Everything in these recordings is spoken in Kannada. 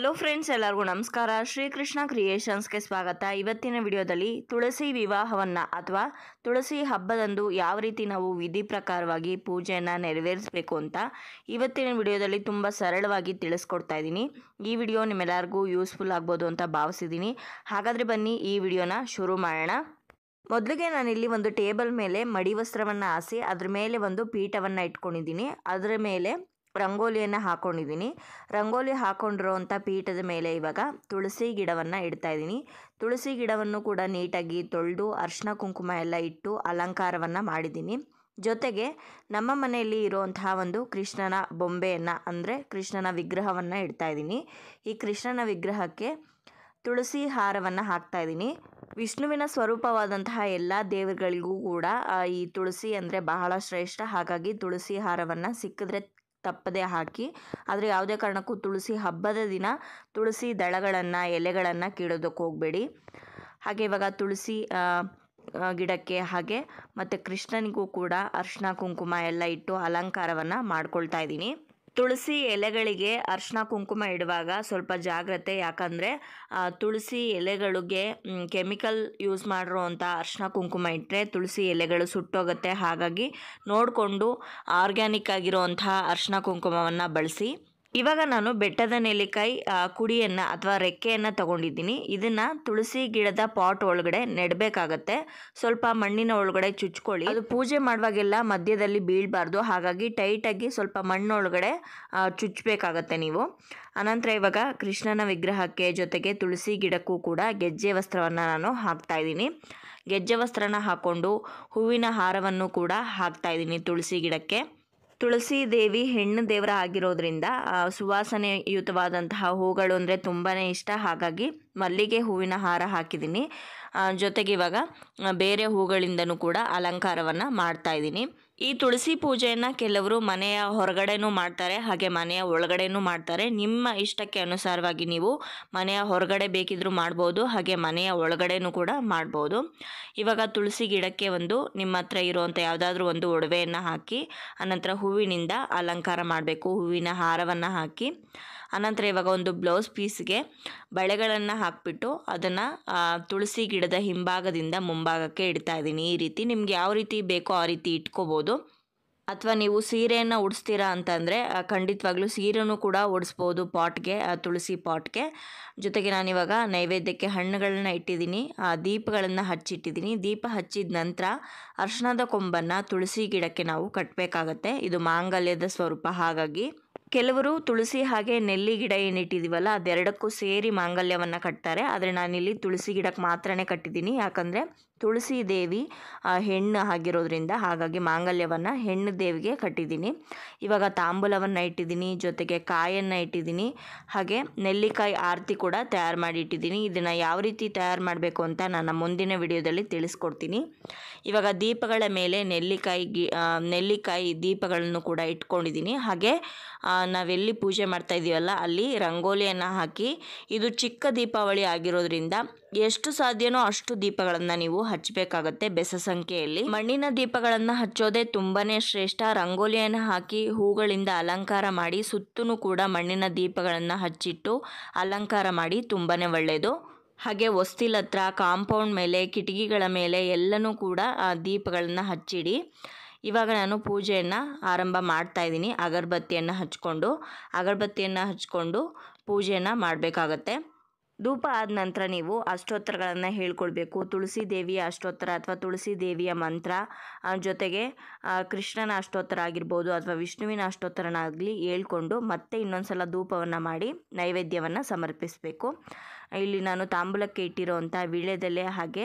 ಹಲೋ ಫ್ರೆಂಡ್ಸ್, ಎಲ್ಲರಿಗೂ ನಮಸ್ಕಾರ. ಶ್ರೀಕೃಷ್ಣ ಕ್ರಿಯೇಷನ್ಸ್ಗೆ ಸ್ವಾಗತ. ಇವತ್ತಿನ ವಿಡಿಯೋದಲ್ಲಿ ತುಳಸಿ ವಿವಾಹವನ್ನು ಅಥವಾ ತುಳಸಿ ಹಬ್ಬದಂದು ಯಾವ ರೀತಿ ನಾವು ವಿಧಿ ಪ್ರಕಾರವಾಗಿ ಪೂಜೆಯನ್ನು ನೆರವೇರಿಸಬೇಕು ಅಂತ ಇವತ್ತಿನ ವಿಡಿಯೋದಲ್ಲಿ ತುಂಬ ಸರಳವಾಗಿ ತಿಳಿಸ್ಕೊಡ್ತಾ ಇದ್ದೀನಿ. ಈ ವಿಡಿಯೋ ನಿಮ್ಮೆಲ್ಲರಿಗೂ ಯೂಸ್ಫುಲ್ ಆಗ್ಬೋದು ಅಂತ ಭಾವಿಸಿದ್ದೀನಿ. ಹಾಗಾದರೆ ಬನ್ನಿ ಈ ವಿಡಿಯೋನ ಶುರು ಮಾಡೋಣ. ಮೊದಲಿಗೆ ನಾನಿಲ್ಲಿ ಒಂದು ಟೇಬಲ್ ಮೇಲೆ ಮಡಿ ವಸ್ತ್ರವನ್ನು ಹಾಸಿ ಅದ್ರ ಮೇಲೆ ಒಂದು ಪೀಠವನ್ನು ಇಟ್ಕೊಂಡಿದ್ದೀನಿ. ಅದರ ಮೇಲೆ ರಂಗೋಲಿಯನ್ನು ಹಾಕ್ಕೊಂಡಿದ್ದೀನಿ. ರಂಗೋಲಿ ಹಾಕ್ಕೊಂಡಿರೋವಂಥ ಪೀಠದ ಮೇಲೆ ಇವಾಗ ತುಳಸಿ ಗಿಡವನ್ನು ಇಡ್ತಾ ಇದ್ದೀನಿ. ತುಳಸಿ ಗಿಡವನ್ನು ಕೂಡ ನೀಟಾಗಿ ತೊಳೆದು ಅರಿಶಿನ ಕುಂಕುಮ ಎಲ್ಲ ಇಟ್ಟು ಅಲಂಕಾರವನ್ನು ಮಾಡಿದ್ದೀನಿ. ಜೊತೆಗೆ ನಮ್ಮ ಮನೆಯಲ್ಲಿ ಇರುವಂತಹ ಒಂದು ಕೃಷ್ಣನ ಬೊಂಬೆಯನ್ನು ಅಂದರೆ ಕೃಷ್ಣನ ವಿಗ್ರಹವನ್ನು ಇಡ್ತಾ ಇದ್ದೀನಿ. ಈ ಕೃಷ್ಣನ ವಿಗ್ರಹಕ್ಕೆ ತುಳಸಿ ಹಾರವನ್ನು ಹಾಕ್ತಾ ಇದ್ದೀನಿ. ವಿಷ್ಣುವಿನ ಸ್ವರೂಪವಾದಂತಹ ಎಲ್ಲ ದೇವರುಗಳಿಗೂ ಕೂಡ ಈ ತುಳಸಿ ಅಂದರೆ ಬಹಳ ಶ್ರೇಷ್ಠ. ಹಾಗಾಗಿ ತುಳಸಿ ಹಾರವನ್ನು ಸಿಕ್ಕಿದ್ರೆ ತಪ್ಪದೆ ಹಾಕಿ. ಆದರೆ ಯಾವುದೇ ಕಾರಣಕ್ಕೂ ತುಳಸಿ ಹಬ್ಬದ ದಿನ ತುಳಸಿ ದಳಗಳನ್ನು ಎಲೆಗಳನ್ನು ಕೀಳೋದಕ್ಕೆ ಹೋಗಬೇಡಿ. ಹಾಗೆ ಇವಾಗ ತುಳಸಿ ಗಿಡಕ್ಕೆ ಹಾಗೆ ಮತ್ತು ಕೃಷ್ಣನಿಗೂ ಕೂಡ ಅರಿಶಿನ ಕುಂಕುಮ ಎಲ್ಲ ಇಟ್ಟು ಅಲಂಕಾರವನ್ನು ಮಾಡ್ಕೊಳ್ತಾ ಇದ್ದೀನಿ. ತುಳಸಿ ಎಲೆಗಳಿಗೆ ಅರಿಶಿನ ಕುಂಕುಮ ಇಡುವಾಗ ಸ್ವಲ್ಪ ಜಾಗ್ರತೆ. ಯಾಕಂದರೆ ತುಳಸಿ ಎಲೆಗಳಿಗೆ ಕೆಮಿಕಲ್ ಯೂಸ್ ಮಾಡಿರೋವಂಥ ಅರಿಶಿನ ಕುಂಕುಮ ಇಟ್ಟರೆ ತುಳಸಿ ಎಲೆಗಳು ಸುಟ್ಟೋಗುತ್ತೆ. ಹಾಗಾಗಿ ನೋಡಿಕೊಂಡು ಆರ್ಗ್ಯಾನಿಕ್ ಆಗಿರೋವಂತಹ ಅರಿಶಿನ ಕುಂಕುಮವನ್ನು ಬಳಸಿ. ಇವಾಗ ನಾನು ಬೆಟ್ಟದ ನೆಲ್ಲಿಕಾಯಿ ಕುಡಿಯನ್ನು ಅಥವಾ ರೆಕ್ಕೆಯನ್ನು ತಗೊಂಡಿದ್ದೀನಿ. ಇದನ್ನು ತುಳಸಿ ಗಿಡದ ಪಾಟ್ ಒಳಗಡೆ ನೆಡಬೇಕಾಗತ್ತೆ. ಸ್ವಲ್ಪ ಮಣ್ಣಿನ ಒಳಗಡೆ ಚುಚ್ಕೊಳ್ಳಿ. ಅದು ಪೂಜೆ ಮಾಡುವಾಗೆಲ್ಲ ಮಧ್ಯದಲ್ಲಿ ಬೀಳಬಾರ್ದು. ಹಾಗಾಗಿ ಟೈಟಾಗಿ ಸ್ವಲ್ಪ ಮಣ್ಣೊಳಗಡೆ ಚುಚ್ಚಬೇಕಾಗತ್ತೆ ನೀವು. ಅನಂತರ ಇವಾಗ ಕೃಷ್ಣನ ವಿಗ್ರಹಕ್ಕೆ ಜೊತೆಗೆ ತುಳಸಿ ಗಿಡಕ್ಕೂ ಕೂಡ ಗೆಜ್ಜೆ ವಸ್ತ್ರವನ್ನು ನಾನು ಹಾಕ್ತಾ ಇದ್ದೀನಿ. ಗೆಜ್ಜೆ ವಸ್ತ್ರನ ಹಾಕ್ಕೊಂಡು ಹೂವಿನ ಹಾರವನ್ನು ಕೂಡ ಹಾಕ್ತಾ ಇದ್ದೀನಿ ತುಳಸಿ ಗಿಡಕ್ಕೆ. ತುಳಸಿ ದೇವಿ ಹೆಣ್ಣು ದೇವರ ಆಗಿರೋದ್ರಿಂದ ಸುವಾಸನೆಯುತವಾದಂತಹ ಹೂಗಳು ಅಂದರೆ ತುಂಬಾ ಇಷ್ಟ. ಹಾಗಾಗಿ ಮಲ್ಲಿಗೆ ಹೂವಿನ ಹಾರ ಹಾಕಿದ್ದೀನಿ. ಜೊತೆಗೆ ಇವಾಗ ಬೇರೆ ಹೂಗಳಿಂದನೂ ಕೂಡ ಅಲಂಕಾರವನ್ನು ಮಾಡ್ತಾ ಇದ್ದೀನಿ. ಈ ತುಳಸಿ ಪೂಜೆಯನ್ನು ಕೆಲವರು ಮನೆಯ ಹೊರಗಡೆನೂ ಮಾಡ್ತಾರೆ, ಹಾಗೆ ಮನೆಯ ಒಳಗಡೆನೂ ಮಾಡ್ತಾರೆ. ನಿಮ್ಮ ಇಷ್ಟಕ್ಕೆ ಅನುಸಾರವಾಗಿ ನೀವು ಮನೆಯ ಹೊರಗಡೆ ಬೇಕಿದ್ರೂ ಮಾಡ್ಬೋದು, ಹಾಗೆ ಮನೆಯ ಒಳಗಡೆನೂ ಕೂಡ ಮಾಡ್ಬೋದು. ಇವಾಗ ತುಳಸಿ ಗಿಡಕ್ಕೆ ಒಂದು ನಿಮ್ಮ ಹತ್ರ ಇರುವಂಥ ಯಾವುದಾದ್ರೂ ಒಂದು ಒಡವೆಯನ್ನು ಹಾಕಿ ಅನಂತರ ಹೂವಿನಿಂದ ಅಲಂಕಾರ ಮಾಡಬೇಕು. ಹೂವಿನ ಹಾರವನ್ನು ಹಾಕಿ ಅನಂತರ ಇವಾಗ ಒಂದು ಬ್ಲೌಸ್ ಪೀಸ್ಗೆ ಬಳೆಗಳನ್ನು ಹಾಕಿಬಿಟ್ಟು ಅದನ್ನು ತುಳಸಿ ಗಿಡದ ಹಿಂಭಾಗದಿಂದ ಮುಂಭಾಗಕ್ಕೆ ಇಡ್ತಾ ಇದ್ದೀನಿ. ಈ ರೀತಿ ನಿಮ್ಗೆ ಯಾವ ರೀತಿ ಬೇಕೋ ಆ ರೀತಿ ಇಟ್ಕೋಬೋದು. ಅಥವಾ ನೀವು ಸೀರೆಯನ್ನು ಉಡಿಸ್ತೀರಾ ಅಂತಂದರೆ ಖಂಡಿತವಾಗ್ಲೂ ಸೀರೆನೂ ಕೂಡ ಉಡಿಸ್ಬೋದು ಪಾಟ್ಗೆ, ತುಳಸಿ ಪಾಟ್ಗೆ. ಜೊತೆಗೆ ನಾನಿವಾಗ ನೈವೇದ್ಯಕ್ಕೆ ಹಣ್ಣುಗಳನ್ನ ಇಟ್ಟಿದ್ದೀನಿ, ದೀಪಗಳನ್ನು ಹಚ್ಚಿಟ್ಟಿದ್ದೀನಿ. ದೀಪ ಹಚ್ಚಿದ ನಂತರ ಅರಿಶಿಣದ ಕೊಂಬನ್ನು ತುಳಸಿ ಗಿಡಕ್ಕೆ ನಾವು ಕಟ್ಟಬೇಕಾಗತ್ತೆ. ಇದು ಮಾಂಗಲ್ಯದ ಸ್ವರೂಪ. ಹಾಗಾಗಿ ಕೆಲವರು ತುಳಸಿ ಹಾಗೆ ನೆಲ್ಲಿ ಗಿಡ ಏನಿಟ್ಟಿದ್ದೀವಲ್ಲ ಅದೆರಡಕ್ಕೂ ಸೇರಿ ಮಾಂಗಲ್ಯವನ್ನು ಕಟ್ತಾರೆ. ಆದರೆ ನಾನಿಲ್ಲಿ ತುಳಸಿ ಗಿಡಕ್ಕೆ ಮಾತ್ರನೇ ಕಟ್ಟಿದ್ದೀನಿ. ಯಾಕಂದರೆ ತುಳಸಿ ದೇವಿ ಹೆಣ್ಣು ಆಗಿರೋದ್ರಿಂದ ಹಾಗಾಗಿ ಮಾಂಗಲ್ಯವನ್ನು ಹೆಣ್ಣು ದೇವಿಗೆ ಕಟ್ಟಿದ್ದೀನಿ. ಇವಾಗ ತಾಂಬೂಲವನ್ನು ಇಟ್ಟಿದ್ದೀನಿ, ಜೊತೆಗೆ ಕಾಯನ್ನು ಇಟ್ಟಿದ್ದೀನಿ, ಹಾಗೆ ನೆಲ್ಲಿಕಾಯಿ ಆರತಿ ಕೂಡ ತಯಾರು ಮಾಡಿ ಇಟ್ಟಿದ್ದೀನಿ. ಇದನ್ನು ಯಾವ ರೀತಿ ತಯಾರು ಮಾಡಬೇಕು ಅಂತ ನನ್ನ ಮುಂದಿನ ವಿಡಿಯೋದಲ್ಲಿ ತಿಳಿಸ್ಕೊಡ್ತೀನಿ. ಇವಾಗ ದೀಪಗಳ ಮೇಲೆ ನೆಲ್ಲಿಕಾಯಿ ದೀಪಗಳನ್ನು ಕೂಡ ಇಟ್ಕೊಂಡಿದ್ದೀನಿ. ಹಾಗೆ ನಾವೆಲ್ಲಿ ಪೂಜೆ ಮಾಡ್ತಾ ಇದ್ದೀವಲ್ಲ ಅಲ್ಲಿ ರಂಗೋಲಿಯನ್ನು ಹಾಕಿ, ಇದು ಚಿಕ್ಕ ದೀಪಾವಳಿ ಆಗಿರೋದ್ರಿಂದ ಎಷ್ಟು ಸಾಧ್ಯನೋ ಅಷ್ಟು ದೀಪಗಳನ್ನು ನೀವು ಹಚ್ಚಬೇಕಾಗತ್ತೆ ಬೆಸ ಸಂಖ್ಯೆಯಲ್ಲಿ. ಮಣ್ಣಿನ ದೀಪಗಳನ್ನು ಹಚ್ಚೋದೇ ತುಂಬಾ ಶ್ರೇಷ್ಠ. ರಂಗೋಲಿಯನ್ನು ಹಾಕಿ ಹೂಗಳಿಂದ ಅಲಂಕಾರ ಮಾಡಿ ಸುತ್ತಲೂ ಕೂಡ ಮಣ್ಣಿನ ದೀಪಗಳನ್ನು ಹಚ್ಚಿಟ್ಟು ಅಲಂಕಾರ ಮಾಡಿ ತುಂಬಾ ಒಳ್ಳೆಯದು. ಹಾಗೆ ಹೊಸ್ತಿಲ ಹತ್ರ, ಕಾಂಪೌಂಡ್ ಮೇಲೆ, ಕಿಟಕಿಗಳ ಮೇಲೆ ಎಲ್ಲನೂ ಕೂಡ ದೀಪಗಳನ್ನು ಹಚ್ಚಿಡಿ. ಇವಾಗ ನಾನು ಪೂಜೆಯನ್ನು ಆರಂಭ ಮಾಡ್ತಾ ಇದ್ದೀನಿ. ಅಗರಬತ್ತಿಯನ್ನು ಹಚ್ಕೊಂಡು ಪೂಜೆಯನ್ನು ಮಾಡಬೇಕಾಗತ್ತೆ. ಧೂಪ ಆದ ನಂತರ ನೀವು ಅಷ್ಟೋತ್ತರಗಳನ್ನು ಹೇಳ್ಕೊಳ್ಬೇಕು. ತುಳಸಿ ದೇವಿಯ ಅಷ್ಟೋತ್ತರ ಅಥವಾ ತುಳಸಿ ದೇವಿಯ ಮಂತ್ರ, ಜೊತೆಗೆ ಕೃಷ್ಣನ ಅಷ್ಟೋತ್ತರ ಆಗಿರ್ಬೋದು ಅಥವಾ ವಿಷ್ಣುವಿನ ಅಷ್ಟೋತ್ತರನಾಗಲಿ ಹೇಳ್ಕೊಂಡು ಮತ್ತೆ ಇನ್ನೊಂದು ಸಲ ಧೂಪವನ್ನು ಮಾಡಿ ನೈವೇದ್ಯವನ್ನು ಸಮರ್ಪಿಸಬೇಕು. ಇಲ್ಲಿ ನಾನು ತಾಂಬೂಲಕ್ಕೆ ಇಟ್ಟಿರೋವಂಥ ವೀಳ್ಯದೆಲೆ ಹಾಗೆ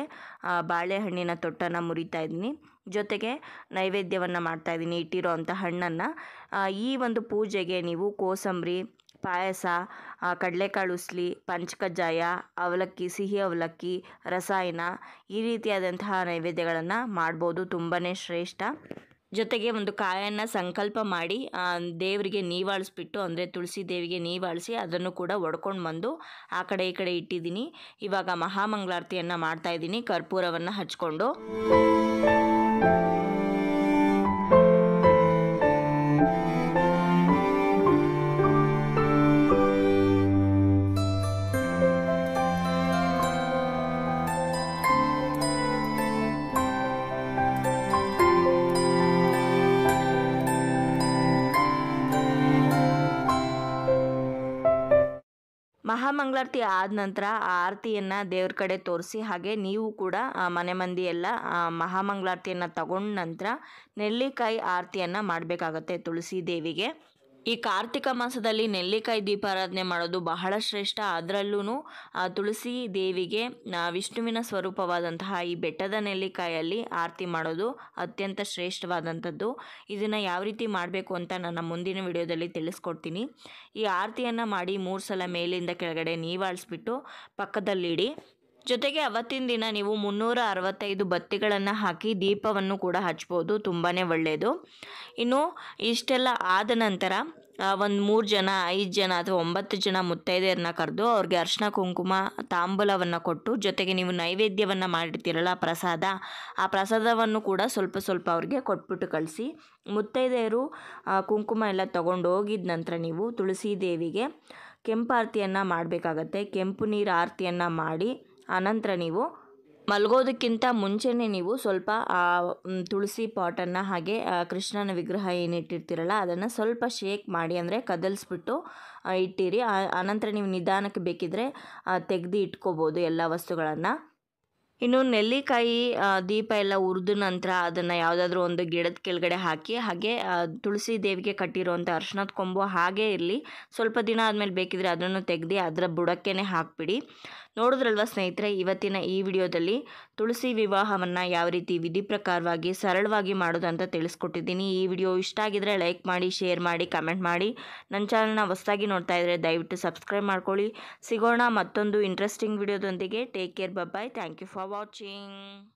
ಬಾಳೆಹಣ್ಣಿನ ತೊಟ್ಟನ್ನು ಮುರಿತಾ ಇದ್ದೀನಿ. ಜೊತೆಗೆ ನೈವೇದ್ಯವನ್ನು ಮಾಡ್ತಾಯಿದ್ದೀನಿ ಇಟ್ಟಿರೋ ಅಂಥ ಹಣ್ಣನ್ನು. ಈ ಒಂದು ಪೂಜೆಗೆ ನೀವು ಕೋಸಂಬರಿ, ಪಾಯಸ, ಕಡಲೆಕಾಳು ಉಸ್ಲಿ, ಪಂಚಕಜ್ಜಾಯ, ಅವಲಕ್ಕಿ, ಸಿಹಿ ಅವಲಕ್ಕಿ, ರಸಾಯನ ಈ ರೀತಿಯಾದಂತಹ ನೈವೇದ್ಯಗಳನ್ನು ಮಾಡ್ಬೋದು. ತುಂಬಾ ಶ್ರೇಷ್ಠ. ಜೊತೆಗೆ ಒಂದು ಕಾಯನ್ನು ಸಂಕಲ್ಪ ಮಾಡಿ ದೇವರಿಗೆ ನೀವಾಳಿಸ್ಬಿಟ್ಟು ಅಂದರೆ ತುಳಸಿ ದೇವಿಗೆ ನೀವಾಳಿಸಿ ಅದನ್ನು ಕೂಡ ಒಡ್ಕೊಂಡು ಬಂದು ಆ ಕಡೆ ಈ ಕಡೆ ಇಟ್ಟಿದ್ದೀನಿ. ಇವಾಗ ಮಹಾಮಂಗಳಾರತಿಯನ್ನು ಮಾಡ್ತಾಯಿದ್ದೀನಿ ಕರ್ಪೂರವನ್ನು ಹಚ್ಕೊಂಡು. ಮಹಾಮಂಗಳಾರತಿ ಆದ ನಂತರ ಆ ಆರತಿಯನ್ನು ದೇವ್ರ ಕಡೆ ತೋರಿಸಿ, ಹಾಗೆ ನೀವು ಕೂಡ ಮನೆ ಮಂದಿ ಎಲ್ಲ ಮಹಾಮಂಗಳಾರತಿಯನ್ನು ತಗೊಂಡ ನಂತರ ನೆಲ್ಲಿಕಾಯಿ ಆರತಿಯನ್ನು ಮಾಡಬೇಕಾಗತ್ತೆ ತುಳಸಿ ದೇವಿಗೆ. ಈ ಕಾರ್ತಿಕ ಮಾಸದಲ್ಲಿ ನೆಲ್ಲಿಕಾಯಿ ದೀಪಾರಾಧನೆ ಮಾಡೋದು ಬಹಳ ಶ್ರೇಷ್ಠ. ಅದರಲ್ಲೂ ತುಳಸಿ ದೇವಿಗೆ ವಿಷ್ಣುವಿನ ಸ್ವರೂಪವಾದಂತಹ ಈ ಬೆಟ್ಟದ ನೆಲ್ಲಿಕಾಯಲ್ಲಿ ಆರತಿ ಮಾಡೋದು ಅತ್ಯಂತ ಶ್ರೇಷ್ಠವಾದಂಥದ್ದು. ಇದನ್ನು ಯಾವ ರೀತಿ ಮಾಡಬೇಕು ಅಂತ ನನ್ನ ಮುಂದಿನ ವಿಡಿಯೋದಲ್ಲಿ ತಿಳಿಸ್ಕೊಡ್ತೀನಿ. ಈ ಆರತಿಯನ್ನು ಮಾಡಿ 3 ಸಲ ಮೇಲಿಂದ ಕೆಳಗಡೆ ನೀವಾಳಿಸ್ಬಿಟ್ಟು ಪಕ್ಕದಲ್ಲಿಡಿ. ಜೊತೆಗೆ ಅವತ್ತಿನ ದಿನ ನೀವು 365 ಬತ್ತಿಗಳನ್ನು ಹಾಕಿ ದೀಪವನ್ನು ಕೂಡ ಹಚ್ಬೋದು, ತುಂಬಾ ಒಳ್ಳೆಯದು. ಇನ್ನು ಇಷ್ಟೆಲ್ಲ ಆದ ನಂತರ ಒಂದು 3 ಜನ 5 ಜನ ಅಥವಾ 9 ಜನ ಮುತ್ತೈದೆಯರನ್ನ ಕರೆದು ಅವ್ರಿಗೆ ಅರಿಶಿನ ಕುಂಕುಮ ತಾಂಬೂಲವನ್ನು ಕೊಟ್ಟು, ಜೊತೆಗೆ ನೀವು ನೈವೇದ್ಯವನ್ನು ಮಾಡಿರ್ತೀರಲ್ಲ ಪ್ರಸಾದ, ಆ ಪ್ರಸಾದವನ್ನು ಕೂಡ ಸ್ವಲ್ಪ ಸ್ವಲ್ಪ ಅವ್ರಿಗೆ ಕೊಟ್ಬಿಟ್ಟು ಕಳಿಸಿ. ಮುತ್ತೈದೆಯರು ಕುಂಕುಮ ಎಲ್ಲ ತಗೊಂಡು ಹೋಗಿದ ನಂತರ ನೀವು ತುಳಸಿ ದೇವಿಗೆ ಕೆಂಪಾರತಿಯನ್ನು ಮಾಡಬೇಕಾಗತ್ತೆ. ಕೆಂಪು ನೀರು ಆರತಿಯನ್ನು ಮಾಡಿ ಆನಂತರ ನೀವು ಮಲಗೋದಕ್ಕಿಂತ ಮುಂಚೆನೇ ನೀವು ಸ್ವಲ್ಪ ತುಳಸಿ ಪಾಟನ್ನು ಹಾಗೆ ಕೃಷ್ಣನ ವಿಗ್ರಹ ಏನಿಟ್ಟಿರ್ತೀರಲ್ಲ ಅದನ್ನು ಸ್ವಲ್ಪ ಶೇಕ್ ಮಾಡಿ, ಅಂದರೆ ಕದಲಿಸ್ಬಿಟ್ಟು ಇಟ್ಟಿರಿ. ಆನಂತರ ನೀವು ನಿಧಾನಕ್ಕೆ ಬೇಕಿದ್ದರೆ ತೆಗೆದು ಇಟ್ಕೋಬೋದು ಎಲ್ಲ ವಸ್ತುಗಳನ್ನು. ಇನ್ನು ನೆಲ್ಲಿಕಾಯಿ ದೀಪ ಎಲ್ಲ ಉರಿದ ನಂತರ ಅದನ್ನು ಯಾವುದಾದ್ರೂ ಒಂದು ಗಿಡದ ಕೆಳಗಡೆ ಹಾಕಿ, ಹಾಗೆ ತುಳಸಿ ದೇವಿಗೆ ಕಟ್ಟಿರುವಂಥ ಅರ್ಶಿನದ ಕೊಂಬು ಹಾಗೇ ಇರಲಿ. ಸ್ವಲ್ಪ ದಿನ ಆದಮೇಲೆ ಬೇಕಿದ್ರೆ ಅದನ್ನು ತೆಗೆದು ಅದರ ಬುಡಕ್ಕೇ ಹಾಕಿಬಿಡಿ. ನೋಡಿದ್ರಲ್ವ ಸ್ನೇಹಿತರೆ, ಇವತ್ತಿನ ಈ ವಿಡಿಯೋದಲ್ಲಿ ತುಳಸಿ ವಿವಾಹವನ್ನು ಯಾವ ರೀತಿ ವಿಧಿ ಪ್ರಕಾರವಾಗಿ ಸರಳವಾಗಿ ಮಾಡೋದು ಅಂತ ತಿಳಿಸ್ಕೊಟ್ಟಿದ್ದೀನಿ. ಈ ವಿಡಿಯೋ ಇಷ್ಟ ಆಗಿದ್ರೆ ಲೈಕ್ ಮಾಡಿ, ಶೇರ್ ಮಾಡಿ, ಕಮೆಂಟ್ ಮಾಡಿ. ನನ್ನ ಚಾನಲ್ನ ಹೊಸದಾಗಿ ನೋಡ್ತಾ ಇದ್ದರೆ ದಯವಿಟ್ಟು ಸಬ್ಸ್ಕ್ರೈಬ್ ಮಾಡ್ಕೊಳ್ಳಿ. ಸಿಗೋಣ ಮತ್ತೊಂದು ಇಂಟ್ರೆಸ್ಟಿಂಗ್ ವಿಡಿಯೋದೊಂದಿಗೆ. Take care, bye. Thank you for watching.